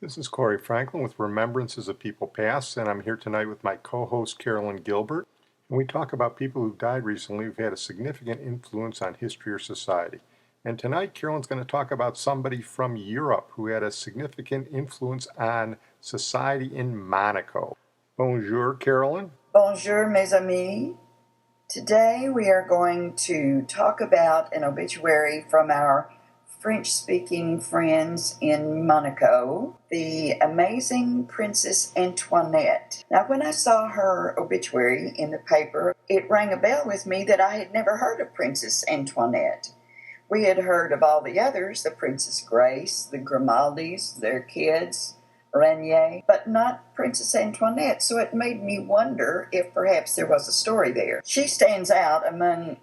This is Corey Franklin with Remembrances of People Past, and I'm here tonight with my co-host Carolyn Gilbert. And we talk about people who've died recently who've had a significant influence on history or society. And tonight, Carolyn's going to talk about somebody from Europe who had a significant influence on society in Monaco. Bonjour, Carolyn. Bonjour, mes amis. Today we are going to talk about an obituary from our French-speaking friends in Monaco, the amazing Princess Antoinette. Now, when I saw her obituary in the paper, it rang a bell with me that I had never heard of Princess Antoinette. We had heard of all the others, the Princess Grace, the Grimaldis, their kids, Rainier, but not Princess Antoinette, so it made me wonder if perhaps there was a story there. She stands out among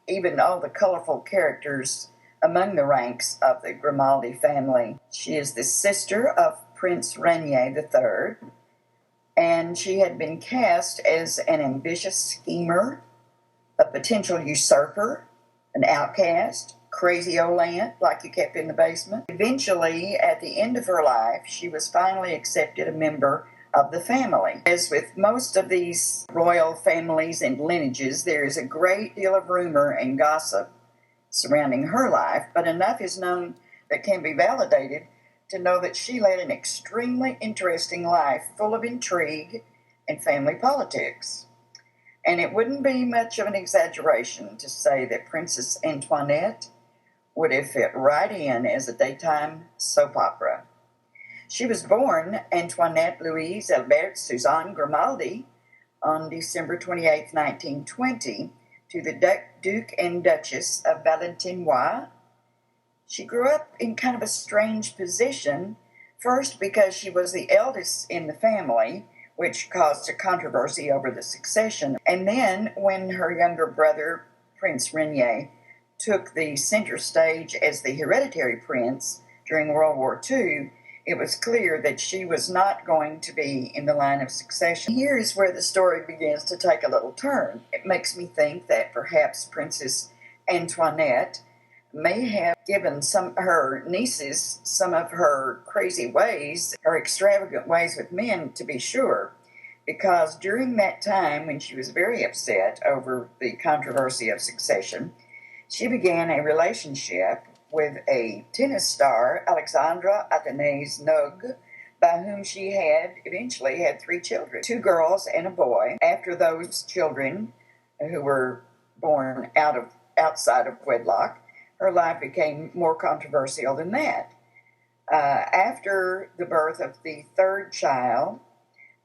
even all the colorful characters among the ranks of the Grimaldi family. She is the sister of Prince Rainier III, and she had been cast as an ambitious schemer, a potential usurper, an outcast, crazy old aunt like you kept in the basement. Eventually, at the end of her life, she was finally accepted a member of the family. As with most of these royal families and lineages, there is a great deal of rumor and gossip surrounding her life, but enough is known that can be validated to know that she led an extremely interesting life full of intrigue and family politics. And it wouldn't be much of an exaggeration to say that Princess Antoinette would have fit right in as a daytime soap opera. She was born Antoinette Louise Alberte Suzanne Grimaldi on December 28, 1920, to the Duke and Duchess of Valentinois. She grew up in kind of a strange position, first because she was the eldest in the family, which caused a controversy over the succession. And then when her younger brother, Prince Rainier, took the center stage as the hereditary prince during World War II, it was clear that she was not going to be in the line of succession. Here is where the story begins to take a little turn. It makes me think that perhaps Princess Antoinette may have given her nieces some of her crazy ways, her extravagant ways with men, to be sure, because during that time when she was very upset over the controversy of succession, she began a relationship with a tennis star, Alexandra Athénée Nogue, by whom she eventually had 3 children, 2 girls and a boy. After those children, who were born outside of wedlock, her life became more controversial than that. After the birth of the 3rd child,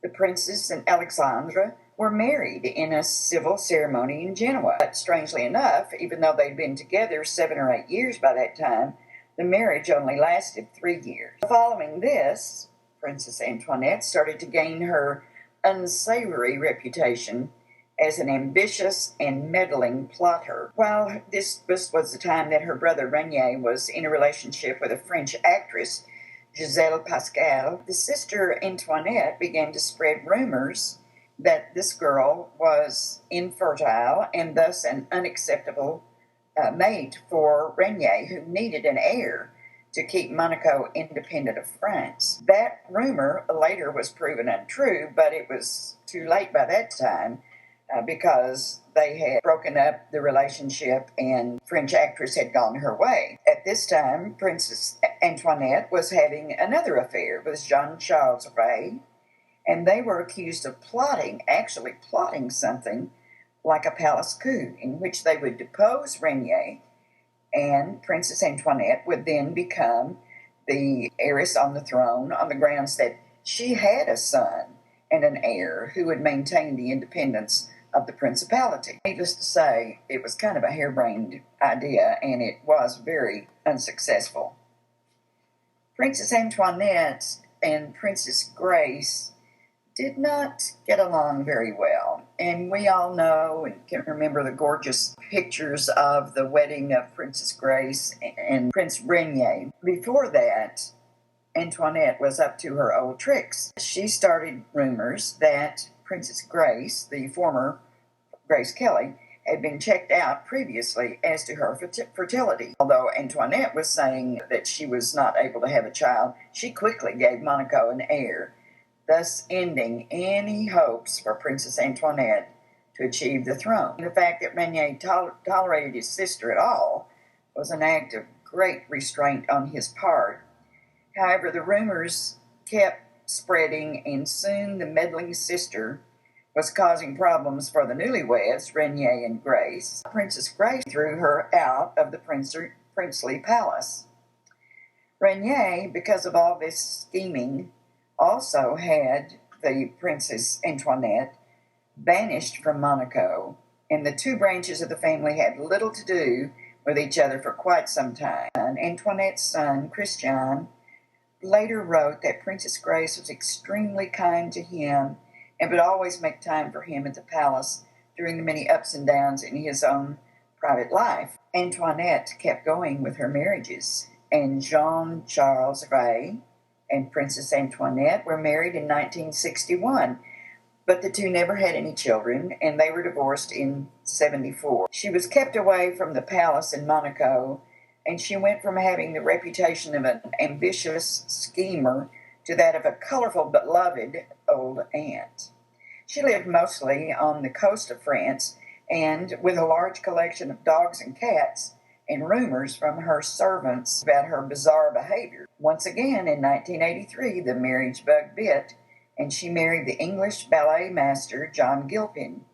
the princess and Alexandra were married in a civil ceremony in Genoa. But strangely enough, even though they'd been together 7 or 8 years by that time, the marriage only lasted 3 years. Following this, Princess Antoinette started to gain her unsavory reputation as an ambitious and meddling plotter. While this was the time that her brother Rainier was in a relationship with a French actress, Giselle Pascal, the sister Antoinette began to spread rumors that this girl was infertile and thus an unacceptable mate for Rainier, who needed an heir to keep Monaco independent of France. That rumor later was proven untrue, but it was too late by that time because they had broken up the relationship and French actress had gone her way. At this time, Princess Antoinette was having another affair with Jean-Charles Ray, and they were accused of actually plotting something like a palace coup in which they would depose Rainier, and Princess Antoinette would then become the heiress on the throne on the grounds that she had a son and an heir who would maintain the independence of the principality. Needless to say, it was kind of a harebrained idea, and it was very unsuccessful. Princess Antoinette and Princess Grace did not get along very well, and we all know and can remember the gorgeous pictures of the wedding of Princess Grace and Prince Rainier. Before that, Antoinette was up to her old tricks. She started rumors that Princess Grace, the former Grace Kelly, had been checked out previously as to her fertility. Although Antoinette was saying that she was not able to have a child, she quickly gave Monaco an heir, thus ending any hopes for Princess Antoinette to achieve the throne. The fact that Rainier tolerated his sister at all was an act of great restraint on his part. However, the rumors kept spreading, and soon the meddling sister was causing problems for the newlyweds, Rainier and Grace. Princess Grace threw her out of the princely palace. Rainier, because of all this scheming, also had the Princess Antoinette banished from Monaco, and the two branches of the family had little to do with each other for quite some time. And Antoinette's son, Christian, later wrote that Princess Grace was extremely kind to him and would always make time for him at the palace during the many ups and downs in his own private life. Antoinette kept going with her marriages, and Jean-Charles Ray and Princess Antoinette were married in 1961, but the two never had any children, and they were divorced in 1974. She was kept away from the palace in Monaco, and she went from having the reputation of an ambitious schemer to that of a colorful but beloved old aunt. She lived mostly on the coast of France, and with a large collection of dogs and cats, and rumors from her servants about her bizarre behavior. Once again, in 1983, the marriage bug bit, and she married the English ballet master John Gilpin.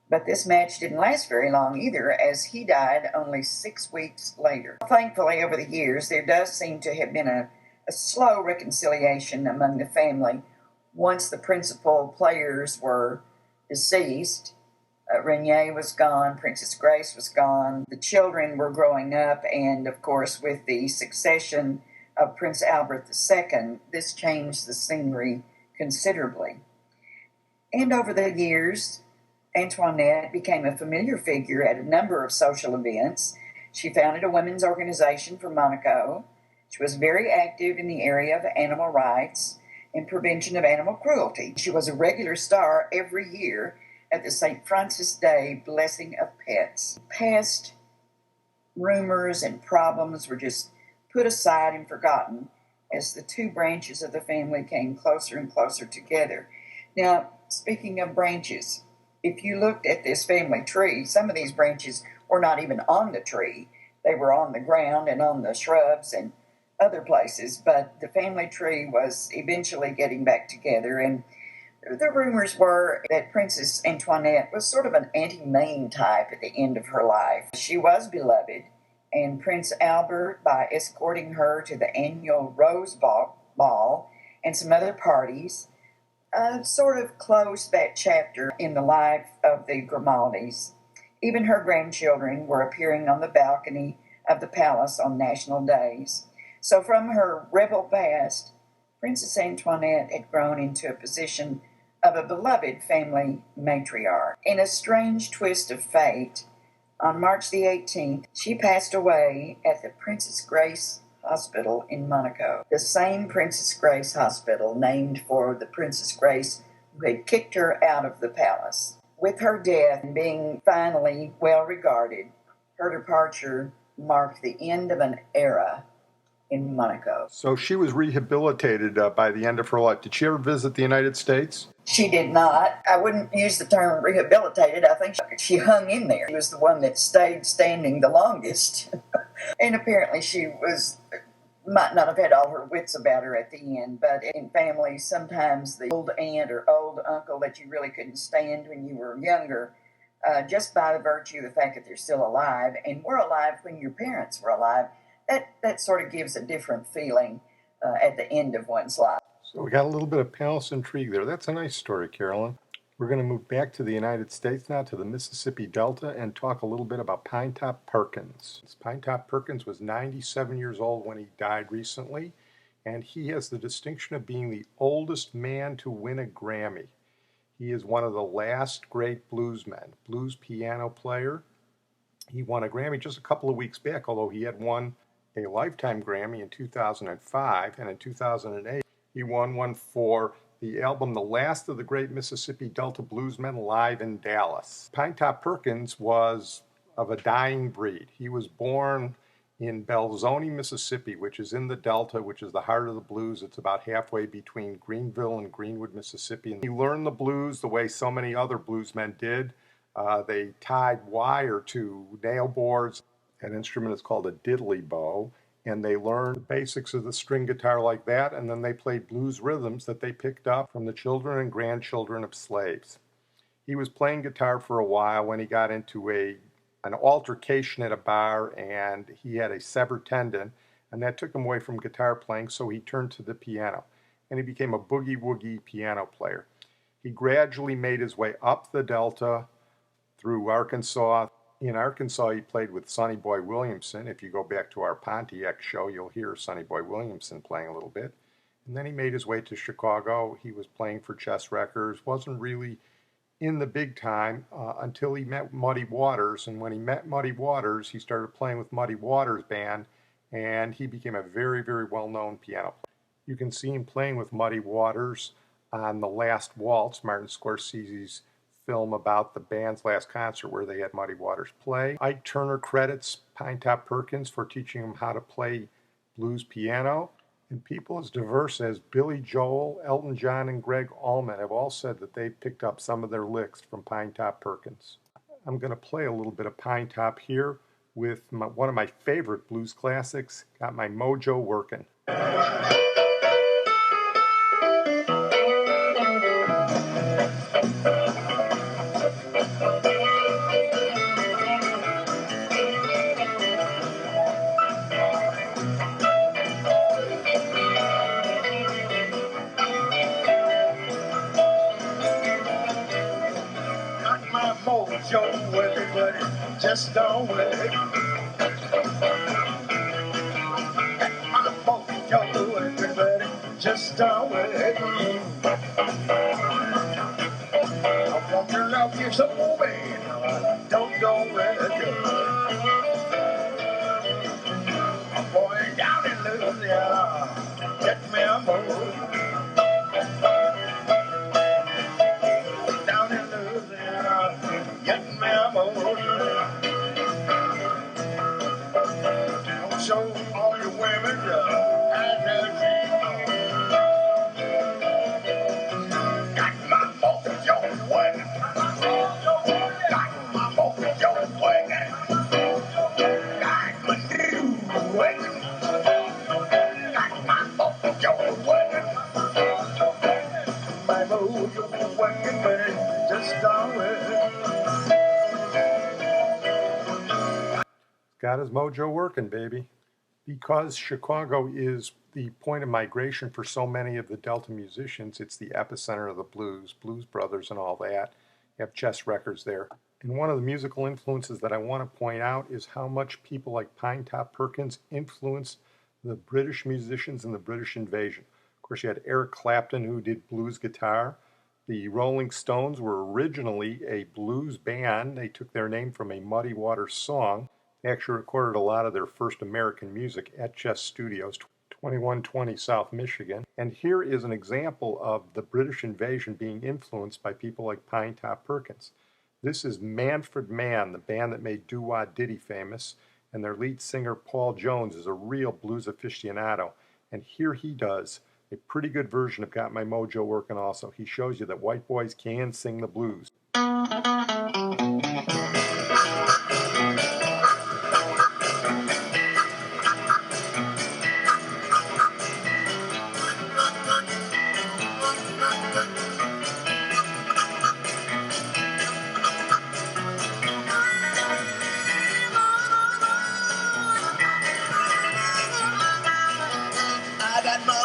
But this match didn't last very long either, as he died only 6 weeks later. Thankfully, over the years, there does seem to have been a slow reconciliation among the family once the principal players were deceased. Rainier was gone, Princess Grace was gone, the children were growing up, and of course with the succession of Prince Albert II, this changed the scenery considerably. And over the years, Antoinette became a familiar figure at a number of social events. She founded a women's organization for Monaco. She was very active in the area of animal rights and prevention of animal cruelty. She was a regular star every year at the St. Francis Day Blessing of Pets. Past rumors and problems were just put aside and forgotten as the two branches of the family came closer and closer together. Now, speaking of branches, if you looked at this family tree, some of these branches were not even on the tree. They were on the ground and on the shrubs and other places, but the family tree was eventually getting back together, and the rumors were that Princess Antoinette was sort of an Auntie Mame type at the end of her life. She was beloved, and Prince Albert, by escorting her to the annual Rose Ball and some other parties, sort of closed that chapter in the life of the Grimaldis. Even her grandchildren were appearing on the balcony of the palace on national days. So from her rebel past, Princess Antoinette had grown into a position of a beloved family matriarch. In a strange twist of fate, on March the 18th, she passed away at the Princess Grace Hospital in Monaco, the same Princess Grace Hospital named for the Princess Grace who had kicked her out of the palace. With her death being finally well regarded, her departure marked the end of an era in Monaco. So she was rehabilitated by the end of her life. Did she ever visit the United States? She did not. I wouldn't use the term rehabilitated. I think she hung in there. She was the one that stayed standing the longest. And apparently she might not have had all her wits about her at the end, but in families, sometimes the old aunt or old uncle that you really couldn't stand when you were younger, just by the virtue of the fact that they're still alive and were alive when your parents were alive, that sort of gives a different feeling at the end of one's life. So we got a little bit of palace intrigue there. That's a nice story, Carolyn. We're going to move back to the United States now, to the Mississippi Delta, and talk a little bit about Pinetop Perkins. Pinetop Perkins was 97 years old when he died recently, and he has the distinction of being the oldest man to win a Grammy. He is one of the last great bluesmen, blues piano player. He won a Grammy just a couple of weeks back, although he had won a Lifetime Grammy in 2005, and in 2008 he won one for the album The Last of the Great Mississippi Delta Bluesmen live in Dallas. Pinetop Perkins was of a dying breed. He was born in Belzoni, Mississippi, which is in the Delta, which is the heart of the blues. It's about halfway between Greenville and Greenwood, Mississippi. And he learned the blues the way so many other bluesmen did. They tied wire to nail boards. An instrument is called a diddley bow. And they learned the basics of the string guitar like that, and then they played blues rhythms that they picked up from the children and grandchildren of slaves. He was playing guitar for a while when he got into an altercation at a bar, and he had a severed tendon, and that took him away from guitar playing, so he turned to the piano, and he became a boogie-woogie piano player. He gradually made his way up the Delta through Arkansas. In Arkansas, he played with Sonny Boy Williamson. If you go back to our Pontiac show, you'll hear Sonny Boy Williamson playing a little bit. And then he made his way to Chicago. He was playing for Chess Records, wasn't really in the big time until he met Muddy Waters. And when he met Muddy Waters, he started playing with Muddy Waters' band, and he became a very, very well-known piano player. You can see him playing with Muddy Waters on The Last Waltz, Martin Scorsese's film about the band's last concert where they had Muddy Waters play. Ike Turner credits Pinetop Perkins for teaching him how to play blues piano. And people as diverse as Billy Joel, Elton John, and Greg Allman have all said that they picked up some of their licks from Pinetop Perkins. I'm going to play a little bit of Pinetop here with one of my favorite blues classics, Got My Mojo Workin'. Mojo working, but it just don't work. My mojo working, but it just don't work. I want to love you so bad, don't work. I'm going down in Louisiana, get me a mojo. Get me a mojo. Don't show all your women energy. Got my mojo working. Got my mojo working. Got my new working. Got my mojo working. My mojo working, but it just don't work. Got his mojo working, baby. Because Chicago is the point of migration for so many of the Delta musicians, it's the epicenter of the blues, Blues Brothers and all that. You have Chess Records there. And one of the musical influences that I want to point out is how much people like Pinetop Perkins influenced the British musicians in the British invasion. Of course, you had Eric Clapton, who did blues guitar. The Rolling Stones were originally a blues band. They took their name from a Muddy Waters song. They actually recorded a lot of their first American music at Chess Studios, 2120 South Michigan. And here is an example of the British invasion being influenced by people like Pinetop Perkins. This is Manfred Mann, the band that made Doo-Wah Diddy famous, and their lead singer Paul Jones is a real blues aficionado. And here he does a pretty good version of Got My Mojo Working also. He shows you that white boys can sing the blues.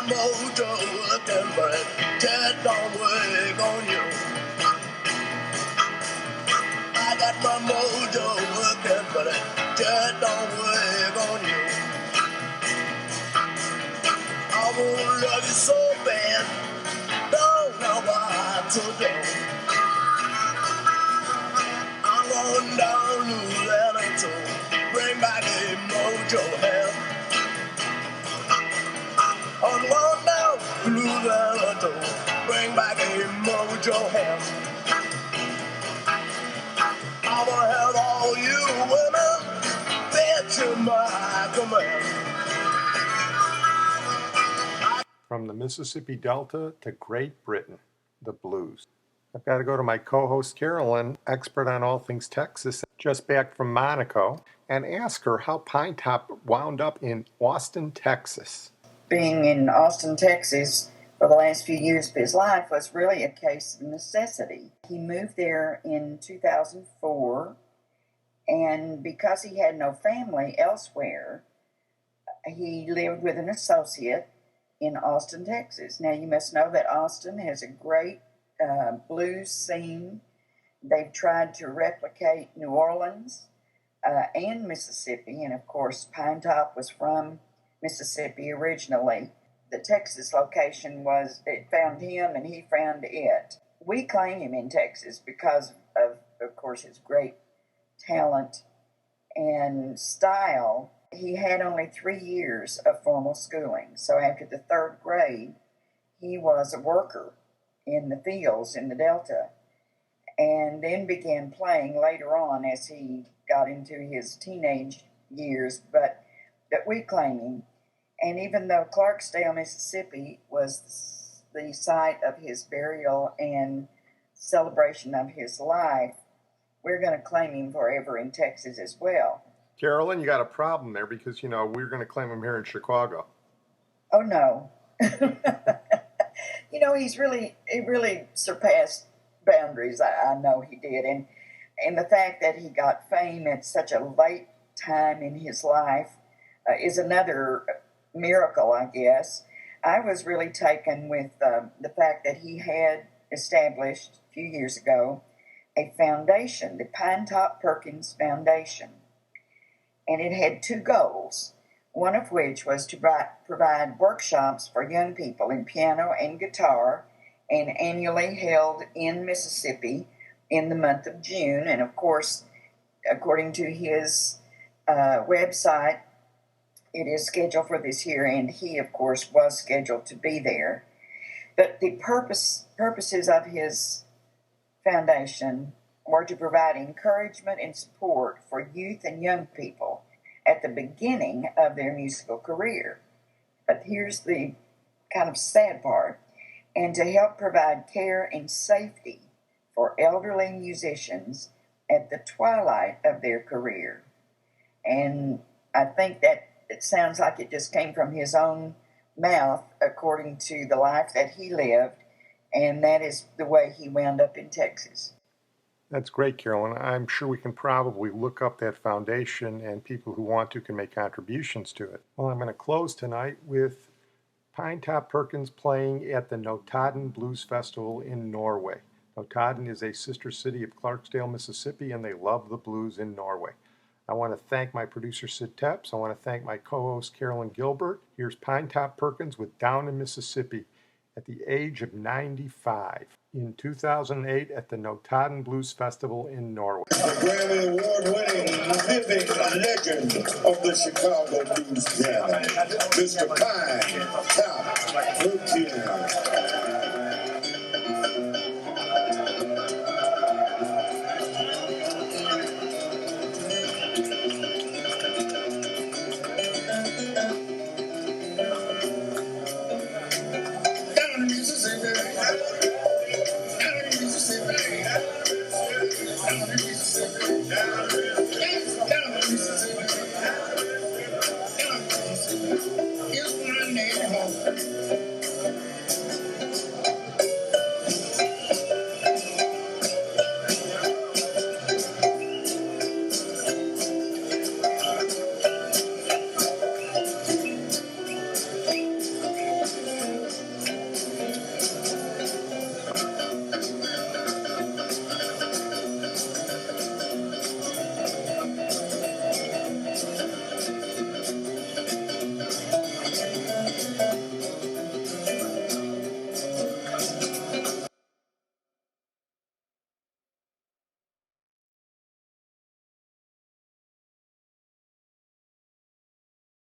Mojo working, but it just don't work on you. I got my mojo working, but it just don't work on you. I wanna love you so bad, don't know what to do. I'm going down Louisiana to bring back a mojo hell. I'm going down Louisiana to bring hold your hand. I wanna have all you women there to my command. From the Mississippi Delta to Great Britain, the blues. I've got to go to my co-host Carolyn, expert on all things Texas, just back from Monaco, and ask her how Pinetop wound up in Austin, Texas. Being in Austin, Texas for the last few years of his life was really a case of necessity. He moved there in 2004, and because he had no family elsewhere, he lived with an associate in Austin, Texas. Now, you must know that Austin has a great blues scene. They've tried to replicate New Orleans and Mississippi, and of course, Pinetop was from Mississippi originally. The Texas location it found him and he found it. We claim him in Texas because of course, his great talent and style. He had only 3 years of formal schooling. So after the 3rd grade, he was a worker in the fields in the Delta, and then began playing later on as he got into his teenage years. But we claim him. And even though Clarksdale, Mississippi was the site of his burial and celebration of his life, we're going to claim him forever in Texas as well. Carolyn, you got a problem there because, we're going to claim him here in Chicago. Oh, no. He really surpassed boundaries. I know he did. And the fact that he got fame at such a late time in his life is another miracle, I guess. I was really taken with the fact that he had established a few years ago a foundation, the Pinetop Perkins Foundation. And it had 2 goals, one of which was to provide workshops for young people in piano and guitar, and annually held in Mississippi in the month of June. And of course, according to his website, it is scheduled for this year, and he, of course, was scheduled to be there. But the purposes of his foundation were to provide encouragement and support for youth and young people at the beginning of their musical career. But here's the kind of sad part: and to help provide care and safety for elderly musicians at the twilight of their career. And I think that it sounds like it just came from his own mouth, according to the life that he lived, and that is the way he wound up in Texas. That's great, Carolyn. I'm sure we can probably look up that foundation, and people who want to can make contributions to it. Well, I'm going to close tonight with Pinetop Perkins playing at the Notodden Blues Festival in Norway. Notodden is a sister city of Clarksdale, Mississippi, and they love the blues in Norway. I want to thank my producer, Sid Tepps. I want to thank my co-host, Carolyn Gilbert. Here's Pinetop Perkins with Down in Mississippi at the age of 95 in 2008 at the Notodden Blues Festival in Norway. The Grammy Award-winning living legend of the Chicago Blues Jam, Mr. Pinetop Perkins.